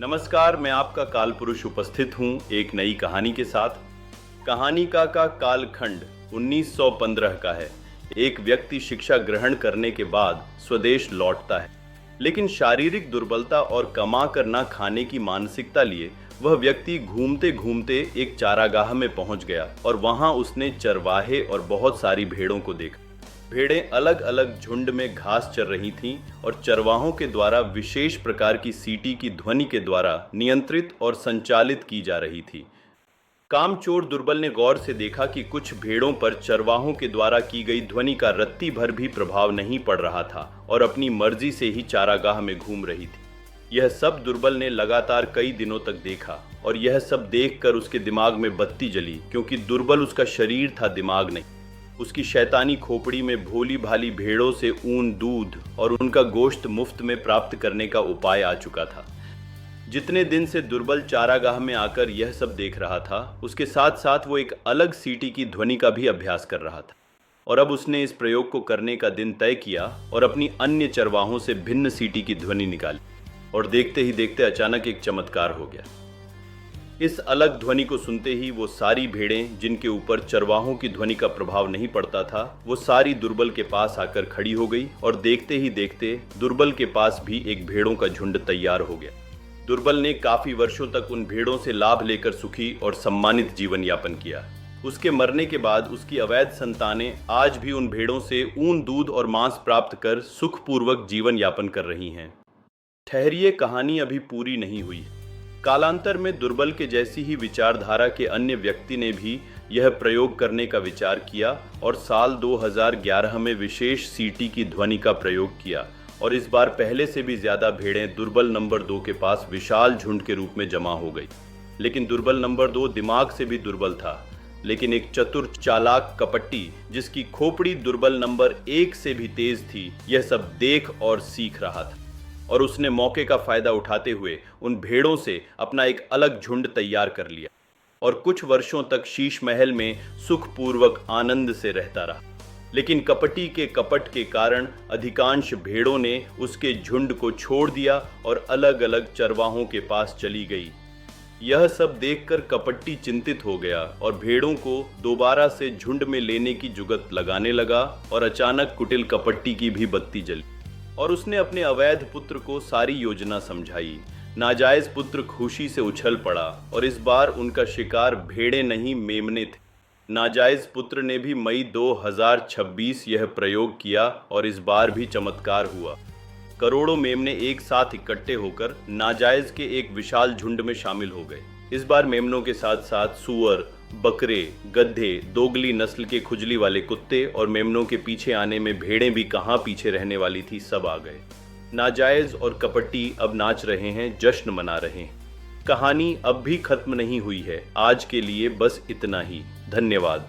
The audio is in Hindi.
नमस्कार, मैं आपका कालपुरुष उपस्थित हूँ एक नई कहानी के साथ। कहानी का कालखंड 1915 का है। एक व्यक्ति शिक्षा ग्रहण करने के बाद स्वदेश लौटता है, लेकिन शारीरिक दुर्बलता और कमा कर ना खाने की मानसिकता लिए वह व्यक्ति घूमते घूमते एक चारागाह में पहुंच गया और वहां उसने चरवाहे और बहुत सारी भेड़ों को देखा। भेड़ें अलग अलग झुंड में घास चर रही थीं और चरवाहों के द्वारा विशेष प्रकार की सीटी की ध्वनि के द्वारा नियंत्रित और संचालित की जा रही थी। कामचोर दुर्बल ने गौर से देखा कि कुछ भेड़ों पर चरवाहों के द्वारा की गई ध्वनि का रत्ती भर भी प्रभाव नहीं पड़ रहा था और अपनी मर्जी से ही चारागाह में घूम रही थी। यह सब दुर्बल ने लगातार कई दिनों तक देखा और यह सब देखकर उसके दिमाग में बत्ती जली, क्योंकि दुर्बल उसका शरीर था, दिमाग नहीं। उसकी शैतानी खोपड़ी में भोली भाली भेड़ों से ऊन, दूध और उनका गोश्त मुफ्त में प्राप्त करने का उपाय आ चुका था। जितने दिन से दुर्बल चारागाह में आकर यह सब देख रहा था, उसके साथ साथ वो एक अलग सीटी की ध्वनि का भी अभ्यास कर रहा था। और अब उसने इस प्रयोग को करने का दिन तय किया और अपनी अन्य चरवाहों से भिन्न सीटी की ध्वनि निकाली। और देखते ही देखते अचानक एक चमत्कार हो गया। इस अलग ध्वनि को सुनते ही वो सारी भेड़ें जिनके ऊपर चरवाहों की ध्वनि का प्रभाव नहीं पड़ता था, वो सारी दुर्बल के पास आकर खड़ी हो गई। और देखते ही देखते दुर्बल के पास भी एक भेड़ों का झुंड तैयार हो गया। दुर्बल ने काफी वर्षों तक उन भेड़ों से लाभ लेकर सुखी और सम्मानित जीवन यापन किया। उसके मरने के बाद उसकी अवैध संतानें आज भी उन भेड़ों से ऊन, दूध और मांस प्राप्त कर सुखपूर्वक जीवन यापन कर रही हैं। ठहरिए, कहानी अभी पूरी नहीं हुई। कालांतर में दुर्बल के जैसी ही विचारधारा के अन्य व्यक्ति ने भी यह प्रयोग करने का विचार किया और साल 2011 में विशेष सीटी की ध्वनि का प्रयोग किया। और इस बार पहले से भी ज्यादा भेड़ें दुर्बल नंबर 2 के पास विशाल झुंड के रूप में जमा हो गई। लेकिन दुर्बल नंबर 2 दिमाग से भी दुर्बल था, लेकिन एक चतुर, चालाक, कपटी जिसकी खोपड़ी दुर्बल नंबर 1 से भी तेज थी, यह सब देख और सीख रहा था। और उसने मौके का फायदा उठाते हुए उन भेड़ों से अपना एक अलग झुंड तैयार कर लिया और कुछ वर्षों तक शीश महल में सुखपूर्वक आनंद से रहता रहा। लेकिन कपटी के कपट के कारण अधिकांश भेड़ों ने उसके झुंड को छोड़ दिया और अलग अलग चरवाहों के पास चली गई। यह सब देखकर कपटी चिंतित हो गया और भेड़ों को दोबारा से झुंड में लेने की जुगत लगाने लगा। और अचानक कुटिल कपटी की भी बत्ती जली और उसने अपने अवैध पुत्र को सारी योजना समझाई। नाजायज पुत्र खुशी से उछल पड़ा और इस बार उनका शिकार भेड़े नहीं, मेमने थे। नाजायज पुत्र ने भी मई 2026 यह प्रयोग किया और इस बार भी चमत्कार हुआ। करोड़ों मेमने एक साथ इकट्ठे होकर नाजायज के एक विशाल झुंड में शामिल हो गए। इस बार मेमनों के साथ साथ सुअर, बकरे, गधे, दोगली नस्ल के खुजली वाले कुत्ते और मेमनों के पीछे आने में भेड़ें भी कहाँ पीछे रहने वाली थी, सब आ गए। नाजायज और कपटी अब नाच रहे हैं, जश्न मना रहे हैं। कहानी अब भी खत्म नहीं हुई है। आज के लिए बस इतना ही। धन्यवाद।